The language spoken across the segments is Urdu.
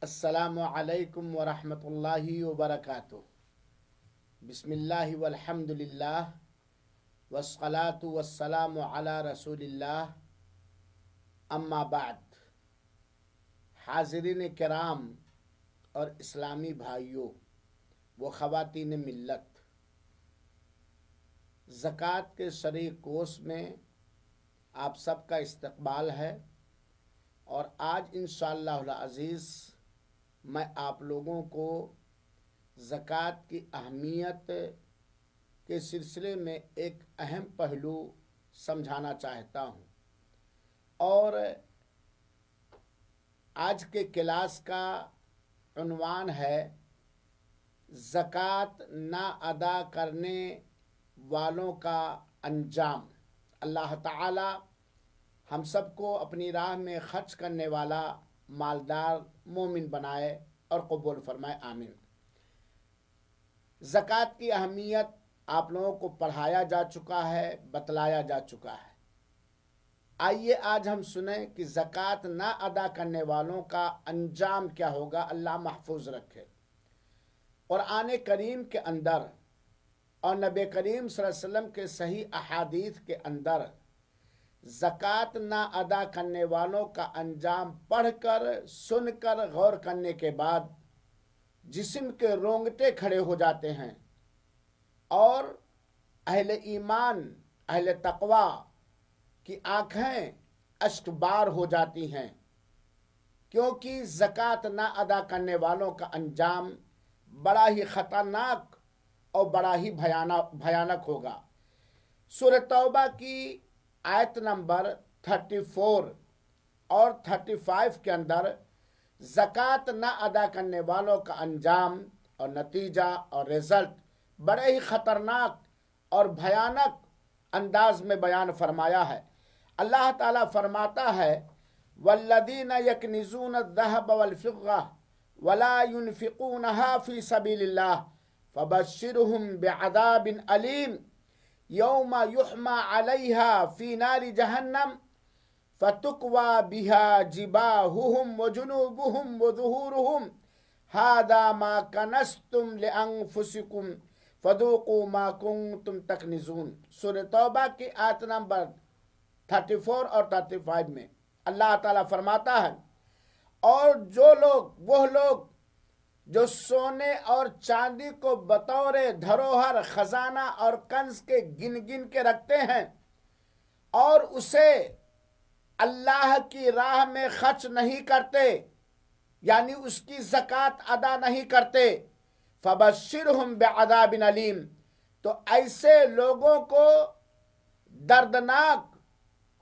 السلام علیکم ورحمۃ اللہ وبرکاتہ۔ بسم اللہ والحمد للہ والصلاة والسلام علی رسول اللہ، اما بعد۔ حاضرین کرام اور اسلامی بھائیوں و خواتین ملت، زکوٰۃ کے شرعی کورس میں آپ سب کا استقبال ہے، اور آج انشاءاللہ العزیز میں آپ لوگوں کو زکوٰۃ کی اہمیت کے سلسلے میں ایک اہم پہلو سمجھانا چاہتا ہوں، اور آج کے کلاس کا عنوان ہے زکوٰۃ نہ ادا کرنے والوں کا انجام۔ اللہ تعالی ہم سب کو اپنی راہ میں خرچ کرنے والا مالدار مومن بنائے اور قبول فرمائے، آمین۔ زکوٰۃ کی اہمیت آپ لوگوں کو پڑھایا جا چکا ہے، بتلایا جا چکا ہے۔ آئیے آج ہم سنیں کہ زکوٰۃ نہ ادا کرنے والوں کا انجام کیا ہوگا، اللہ محفوظ رکھے۔ قرآن کریم کے اندر اور نبی کریم صلی اللہ علیہ وسلم کے صحیح احادیث کے اندر زکوٰۃ نہ ادا کرنے والوں کا انجام پڑھ کر، سن کر، غور کرنے کے بعد جسم کے رونگٹے کھڑے ہو جاتے ہیں، اور اہل ایمان، اہل تقوی کی آنکھیں اشک بار ہو جاتی ہیں، کیونکہ زکوٰۃ نہ ادا کرنے والوں کا انجام بڑا ہی خطرناک اور بڑا ہی بھیانک ہوگا۔ سورہ توبہ کی آیت نمبر 34 اور 35 کے اندر زکوٰۃ نہ ادا کرنے والوں کا انجام اور نتیجہ اور رزلٹ بڑے ہی خطرناک اور بھیانک انداز میں بیان فرمایا ہے۔ اللہ تعالیٰ فرماتا ہے والذین یکنزون الذہب والفضہ ولا ينفقونها فی سبیل اللہ فبشرهم بعذاب علیم یوم یحمى علیہا فی نار جہنم فتکوی بہا جباہہم وجنوبہم وظہورہم ھذا ما کنزتم لانفسکم فذوقوا ما کنتم تکنزون۔ سورہ توبہ کی آیت نمبر 34 اور 35 میں اللہ تعالیٰ فرماتا ہے، اور وہ لوگ جو سونے اور چاندی کو بطور دھروہر، خزانہ اور کنز کے گن گن کے رکھتے ہیں، اور اسے اللہ کی راہ میں خرچ نہیں کرتے، یعنی اس کی زکوٰۃ ادا نہیں کرتے، فبشرہم بعذاب علیم، تو ایسے لوگوں کو دردناک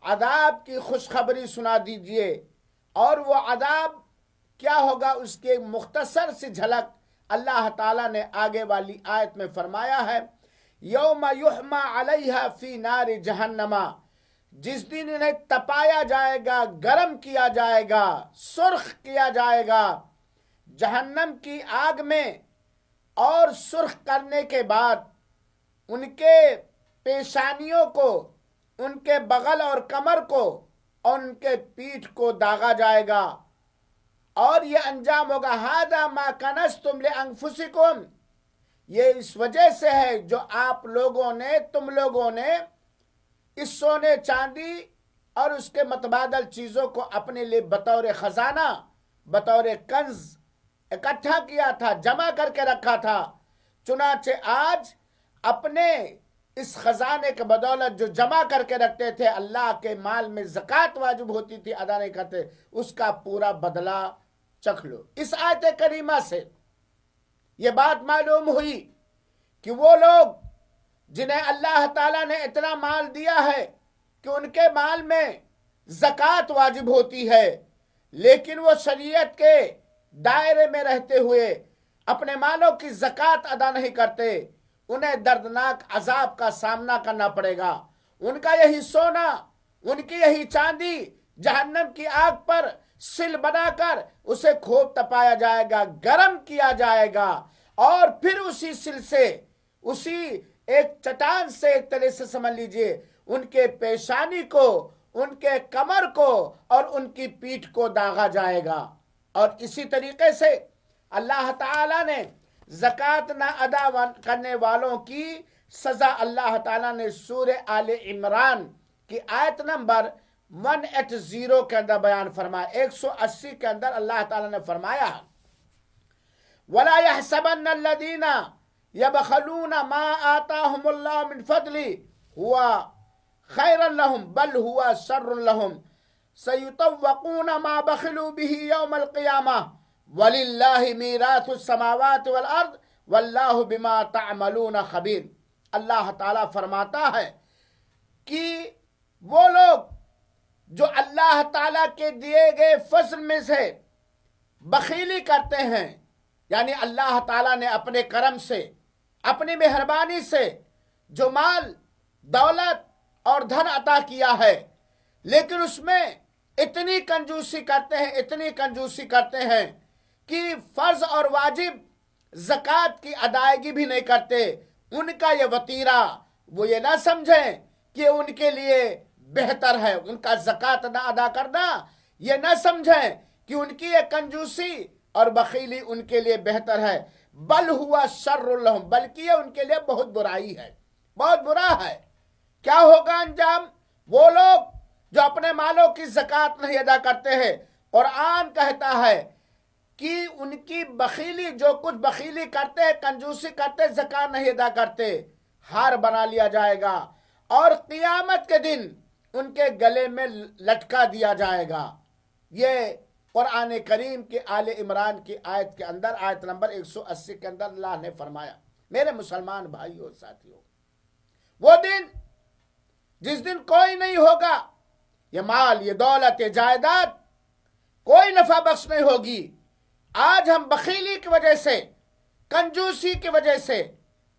عذاب کی خوشخبری سنا دیجئے۔ اور وہ عذاب کیا ہوگا، اس کے مختصر سی جھلک اللہ تعالیٰ نے آگے والی آیت میں فرمایا ہے، یوم یحمى علیہا فی نار جہنم، جس دن انہیں تپایا جائے گا، گرم کیا جائے گا، سرخ کیا جائے گا جہنم کی آگ میں، اور سرخ کرنے کے بعد ان کے پیشانیوں کو، ان کے بغل اور کمر کو اور ان کے پیٹھ کو داغا جائے گا، اور یہ انجام ہوگا ھذا ما کنزتم لانفسکم، یہ اس وجہ سے ہے جو آپ لوگوں نے، تم لوگوں نے اس سونے چاندی اور اس کے متبادل چیزوں کو اپنے لیے بطور خزانہ، بطور کنز اکٹھا کیا تھا، جمع کر کے رکھا تھا۔ چنانچہ آج اپنے اس خزانے کے بدولت جو جمع کر کے رکھتے تھے، اللہ کے مال میں زکوٰۃ واجب ہوتی تھی، ادا نہیں کرتے، اس کا پورا بدلہ چکھ لو۔ اس آیت کریمہ سے یہ بات معلوم ہوئی کہ وہ لوگ جنہیں اللہ تعالیٰ نے اتنا مال دیا ہے کہ ان کے مال میں زکوٰۃ واجب ہوتی ہے، لیکن وہ شریعت کے دائرے میں رہتے ہوئے اپنے مالوں کی زکوٰۃ ادا نہیں کرتے، انہیں دردناک عذاب کا سامنا کرنا پڑے گا۔ ان کا یہی سونا، ان کی یہی چاندی جہنم کی آگ پر سل بنا کر اسے خوب تپایا جائے گا، گرم کیا جائے گا، اور پھر اسی سل سے، اسی ایک چٹان سے، ایک طرح سے سمجھ لیجئے، ان کے پیشانی کو، ان کے کمر کو اور ان کی پیٹھ کو داغا جائے گا۔ اور اسی طریقے سے اللہ تعالیٰ نے زکوٰۃ نہ ادا کرنے والوں کی سزا اللہ تعالیٰ نے سورہ آل عمران کی آیت نمبر 180 کے اندر بیان فرمایا، 180 کے اندر اللہ تعالیٰ نے فرمایا وَلَا يَحْسَبَنَّ الَّذِينَ يَبْخَلُونَ مَا آتَاهُمُ اللَّهُ مِنْ فَضْلِهِ هُوَ خَيْرًا لَهُمْ بَلْ هُوَ شَرٌّ لَهُمْ سَيُطَوَّقُونَ مَا بَخِلُوا بِهِ يَوْمَ الْقِيَامَةِ وَلِلَّهِ مِيرَاثُ السَّمَاوَاتِ وَالْأَرْضِ وَاللَّهُ بِمَا تَعْمَلُونَ خَبِيرٌ۔ اللہ تعالیٰ فرماتا ہے کہ وہ لوگ جو اللہ تعالیٰ کے دیے گئے فضل میں سے بخیلی کرتے ہیں، یعنی اللہ تعالیٰ نے اپنے کرم سے، اپنی مہربانی سے جو مال، دولت اور دھن عطا کیا ہے، لیکن اس میں اتنی کنجوسی کرتے ہیں کہ فرض اور واجب زکوٰۃ کی ادائیگی بھی نہیں کرتے۔ ان کا یہ وطیرہ، وہ یہ نہ سمجھیں کہ ان کے لیے بہتر ہے ان کا زکوٰۃ نہ ادا کرنا، یہ نہ سمجھیں کہ ان کی یہ کنجوسی اور بخیلی ان کے لیے بہتر ہے، بل ہوا شر لہم، بلکہ یہ ان کے لیے بہت برائی ہے، بہت برا ہے۔ کیا ہوگا انجام؟ وہ لوگ جو اپنے مالوں کی زکوٰۃ نہیں ادا کرتے ہیں، قرآن کہتا ہے کہ ان کی بخیلی، جو کچھ بخیلی کرتے ہیں، کنجوسی کرتے، زکوٰۃ نہیں ادا کرتے، ہار بنا لیا جائے گا اور قیامت کے دن ان کے گلے میں لٹکا دیا جائے گا۔ یہ قرآن کریم کی آل عمران کی آیت کے اندر، آیت نمبر 180 کے اندر اللہ نے فرمایا۔ میرے مسلمان بھائیوں اور ساتھیوں، وہ دن جس دن کوئی نہیں ہوگا، یہ مال، یہ دولت، یہ جائیداد کوئی نفع بخش نہیں ہوگی۔ آج ہم بخیلی کی وجہ سے، کنجوسی کی وجہ سے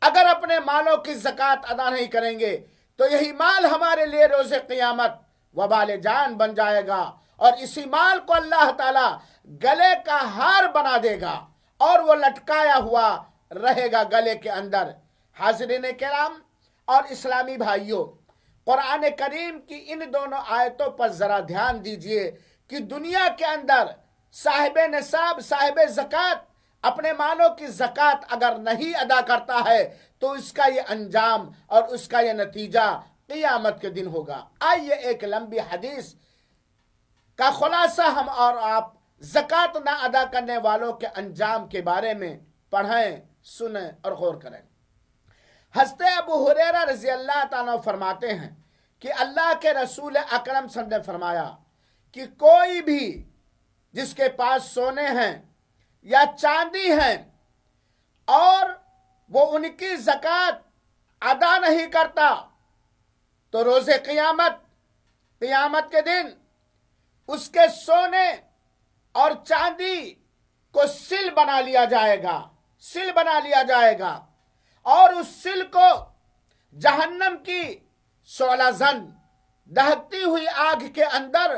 اگر اپنے مالوں کی زکوٰۃ ادا نہیں کریں گے تو یہی مال ہمارے لیے روز قیامت وبال جان بن جائے گا، اور اسی مال کو اللہ تعالیٰ گلے کا ہار بنا دے گا اور وہ لٹکایا ہوا رہے گا گلے کے اندر۔ حاضرین کرام اور اسلامی بھائیوں، قرآن کریم کی ان دونوں آیتوں پر ذرا دھیان دیجئے کہ دنیا کے اندر صاحب نصاب، صاحب زکوٰۃ اپنے مالوں کی زکوٰۃ اگر نہیں ادا کرتا ہے تو اس کا یہ انجام اور اس کا یہ نتیجہ قیامت کے دن ہوگا۔ آئیے ایک لمبی حدیث کا خلاصہ ہم اور آپ زکوٰۃ نہ ادا کرنے والوں کے انجام کے بارے میں پڑھیں، سنیں اور غور کریں۔ حضرت ابو ہریرہ رضی اللہ تعالیٰ فرماتے ہیں کہ اللہ کے رسول اکرم صلی اللہ علیہ وسلم نے فرمایا کہ کوئی بھی جس کے پاس سونے ہیں یا چاندی ہیں اور وہ ان کی زکوٰۃ ادا نہیں کرتا تو روز قیامت کے دن اس کے سونے اور چاندی کو سل بنا لیا جائے گا اور اس سل کو جہنم کی شعلہ زن دہکتی ہوئی آگ کے اندر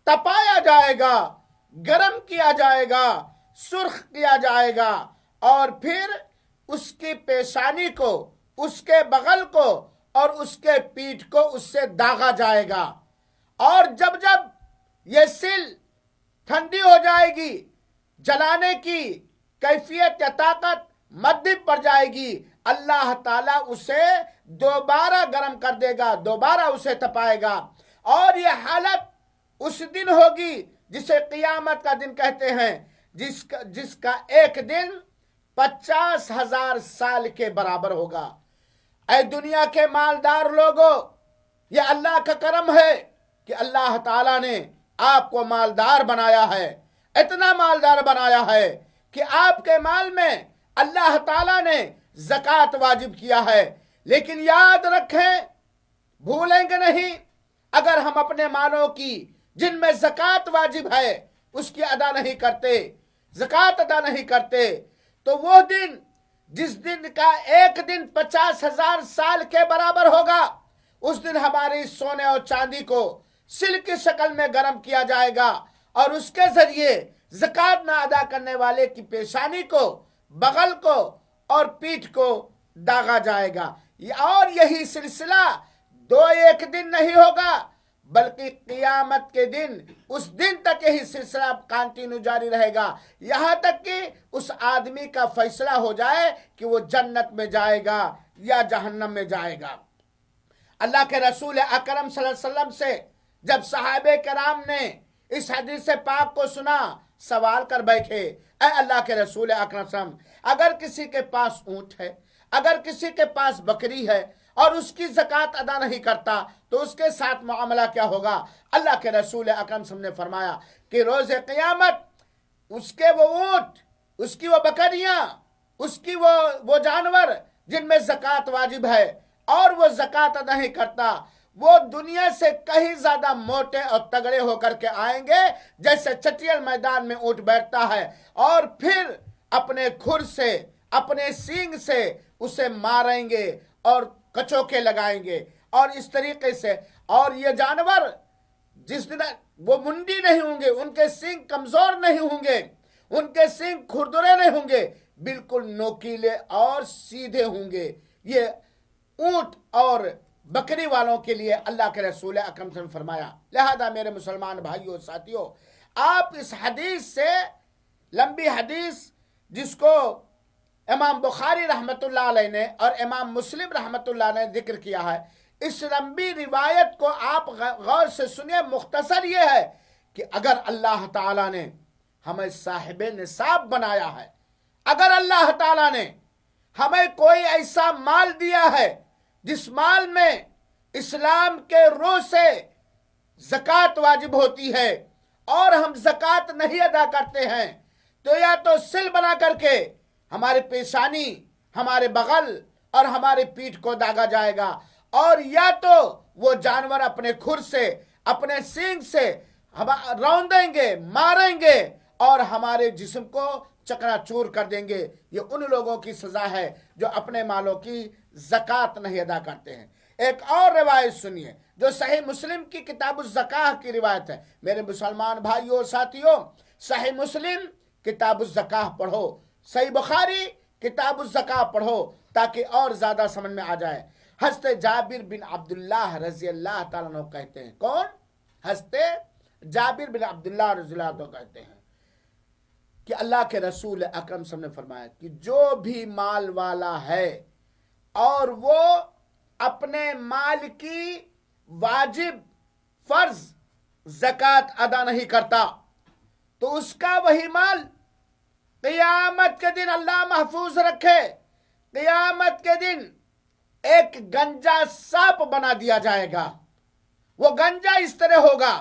تپایا جائے گا، گرم کیا جائے گا، سرخ کیا جائے گا، اور پھر اس کی پیشانی کو، اس کے بغل کو اور اس کے پیٹھ کو اس سے داغا جائے گا، اور جب یہ سل ٹھنڈی ہو جائے گی، جلانے کی کیفیت یا طاقت مدی پڑ جائے گی، اللہ تعالیٰ اسے دوبارہ گرم کر دے گا، دوبارہ اسے تپائے گا، اور یہ حالت اس دن ہوگی جسے قیامت کا دن کہتے ہیں، جس کا ایک دن 50,000 سال کے برابر ہوگا۔ اے دنیا کے مالدار لوگوں، یہ اللہ کا کرم ہے کہ اللہ تعالیٰ نے آپ کو مالدار بنایا ہے، اتنا مالدار بنایا ہے کہ آپ کے مال میں اللہ تعالیٰ نے زکوٰۃ واجب کیا ہے۔ لیکن یاد رکھیں، بھولیں گے نہیں، اگر ہم اپنے مالوں کی جن میں زکوٰۃ واجب ہے اس کی زکوٰۃ ادا نہیں کرتے تو وہ دن، جس دن کا ایک دن 50,000 سال کے برابر ہوگا، اس دن ہماری سونے اور چاندی کو سل کی شکل میں گرم کیا جائے گا اور اس کے ذریعے زکوٰۃ نہ ادا کرنے والے کی پیشانی کو، بغل کو اور پیٹھ کو داغا جائے گا۔ اور یہی سلسلہ 2 ایک دن نہیں ہوگا بلکہ قیامت کے دن اس دن تک یہی سلسلہ کنٹینیو جاری رہے گا، یہاں تک کہ اس آدمی کا فیصلہ ہو جائے کہ وہ جنت میں جائے گا یا جہنم میں جائے گا۔ اللہ کے رسول اکرم صلی اللہ علیہ وسلم سے جب صحابہ کرام نے اس حدیث پاک کو سنا، سوال کر بیٹھے، اے اللہ کے رسول اکرم صلی اللہ علیہ وسلم، اگر کسی کے پاس اونٹ ہے، اگر کسی کے پاس بکری ہے اور اس کی زکوٰۃ ادا نہیں کرتا تو اس کے ساتھ معاملہ کیا ہوگا؟ اللہ کے رسول اکرم صلی اللہ علیہ وسلم نے فرمایا کہ روز قیامت اس کے وہ اونٹ، اس کی وہ بکریاں، اس کی وہ جانور جن میں زکوٰۃ واجب ہے اور وہ زکوٰۃ ادا نہیں کرتا، وہ دنیا سے کہیں زیادہ موٹے اور تگڑے ہو کر کے آئیں گے جیسے چٹیل میدان میں اونٹ بیٹھتا ہے، اور پھر اپنے کھر سے، اپنے سینگ سے اسے ماریں گے اور کچوکے لگائیں گے، اور اس طریقے سے، اور یہ جانور جس دن وہ منڈی نہیں ہوں گے، ان کے سینگ کمزور نہیں ہوں گے، ان کے سینگ کھردرے نہیں ہوں گے، بالکل نوکیلے اور سیدھے ہوں گے۔ یہ اونٹ اور بکری والوں کے لیے اللہ کے رسول اکرم صلی اللہ علیہ وسلم نے فرمایا۔ لہذا میرے مسلمان بھائیوں ساتھیوں، آپ اس حدیث سے، لمبی حدیث جس کو امام بخاری رحمۃ اللہ علیہ نے اور امام مسلم رحمۃ اللہ علیہ نے ذکر کیا ہے، اس لمبی روایت کو آپ غور سے سنیے۔ مختصر یہ ہے کہ اگر اللہ تعالیٰ نے ہمیں صاحب نصاب بنایا ہے، اگر اللہ تعالیٰ نے ہمیں کوئی ایسا مال دیا ہے جس مال میں اسلام کے روح سے زکوٰۃ واجب ہوتی ہے اور ہم زکوٰۃ نہیں ادا کرتے ہیں، تو یا تو سل بنا کر کے ہمارے پیشانی، ہمارے بغل اور ہمارے پیٹھ کو داغا جائے گا، اور یا تو وہ جانور اپنے کھر سے، اپنے سینگ سے روندیں گے، ماریں گے اور ہمارے جسم کو چکنا چور کر دیں گے۔ یہ ان لوگوں کی سزا ہے جو اپنے مالوں کی زکوٰۃ نہیں ادا کرتے ہیں۔ ایک اور روایت سنیے جو صحیح مسلم کی کتاب الزکاہ کی روایت ہے۔ میرے مسلمان بھائیوں اور ساتھیوں، صحیح مسلم کتاب الزکاہ پڑھو، صحیح بخاری کتاب الزکاہ پڑھو تاکہ اور زیادہ سمجھ میں آ جائے۔ حضرت جابر بن عبداللہ رضی اللہ تعالیٰ عنہ کہتے ہیں، کون؟ حضرت جابر بن عبداللہ رضی اللہ عنہ کہتے ہیں کہ اللہ کے رسول اکرم صلی اللہ علیہ وسلم نے فرمایا کہ جو بھی مال والا ہے اور وہ اپنے مال کی واجب فرض زکوٰۃ ادا نہیں کرتا تو اس کا وہی مال قیامت کے دن اللہ محفوظ رکھے، قیامت کے دن ایک گنجا سانپ بنا دیا جائے گا۔ وہ گنجا اس طرح ہوگا،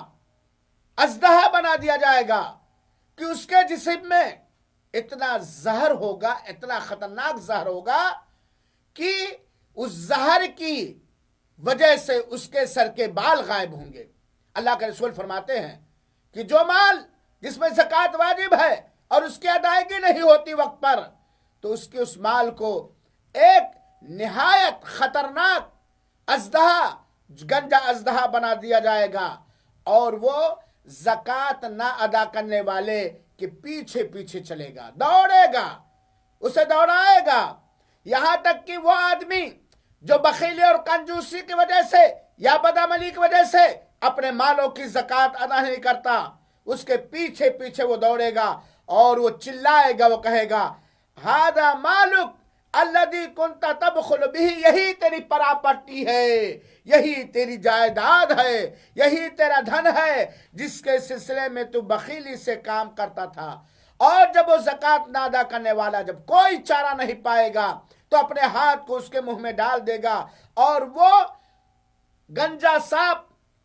اژدہا بنا دیا جائے گا کہ اس کے جسم میں اتنا زہر ہوگا، اتنا خطرناک زہر ہوگا کہ اس زہر کی وجہ سے اس کے سر کے بال غائب ہوں گے۔ اللہ کے رسول فرماتے ہیں کہ جو مال جس میں زکوٰۃ واجب ہے اور اس کی ادائیگی نہیں ہوتی وقت پر، تو اس کے اس مال کو ایک نہایت خطرناک اژدہا، گنجا اژدہا بنا دیا جائے گا، اور وہ زکوٰۃ نہ ادا کرنے والے کے پیچھے پیچھے چلے گا، دوڑے گا، اسے دوڑائے گا، یہاں تک کہ وہ آدمی جو بخیلی اور کنجوسی کی وجہ سے یا بدعملی کی وجہ سے اپنے مالوں کی زکوٰۃ ادا نہیں کرتا، اس کے پیچھے پیچھے وہ دوڑے گا اور وہ چلائے گا، وہ کہے گا ہذا مالک الذی کنت تبخل بہ، یہی تیری پراپرٹی ہے، یہی تیری جائیداد ہے، یہی تیرا دھن ہے جس کے سلسلے میں تو بخیلی سے کام کرتا تھا۔ اور جب وہ زکوٰۃ نہ ادا کرنے والا جب کوئی چارہ نہیں پائے گا تو اپنے ہاتھ کو اس کے منہ میں ڈال دے گا، اور وہ گنجا سانپ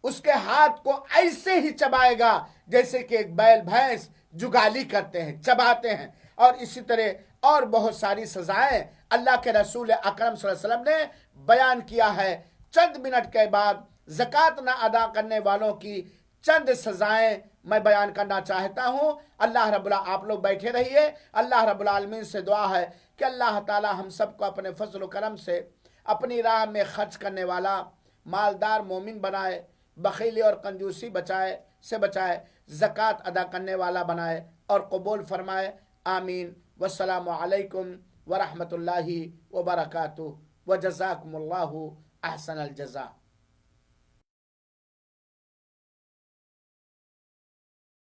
اس کے ہاتھ کو ایسے ہی چبائے گا جیسے کہ ایک بیل بھینس جگالی کرتے ہیں، چباتے ہیں۔ اور اسی طرح اور بہت ساری سزائیں اللہ کے رسول اکرم صلی اللہ علیہ وسلم نے بیان کیا ہے۔ چند منٹ کے بعد زکوٰۃ نہ ادا کرنے والوں کی چند سزائیں میں بیان کرنا چاہتا ہوں۔ اللہ رب العالمین، آپ لوگ بیٹھے رہیے، اللہ رب العالمین سے دعا ہے کہ اللہ تعالی ہم سب کو اپنے فضل و کرم سے اپنی راہ میں خرچ کرنے والا مالدار مومن بنائے، بخیلی اور کنجوسی بچائے، زکوٰۃ ادا کرنے والا بنائے اور قبول فرمائے۔ آمین۔ والسلام علیکم ورحمۃ اللہ وبرکاتہ، وجزاکم اللہ احسن الجزاء۔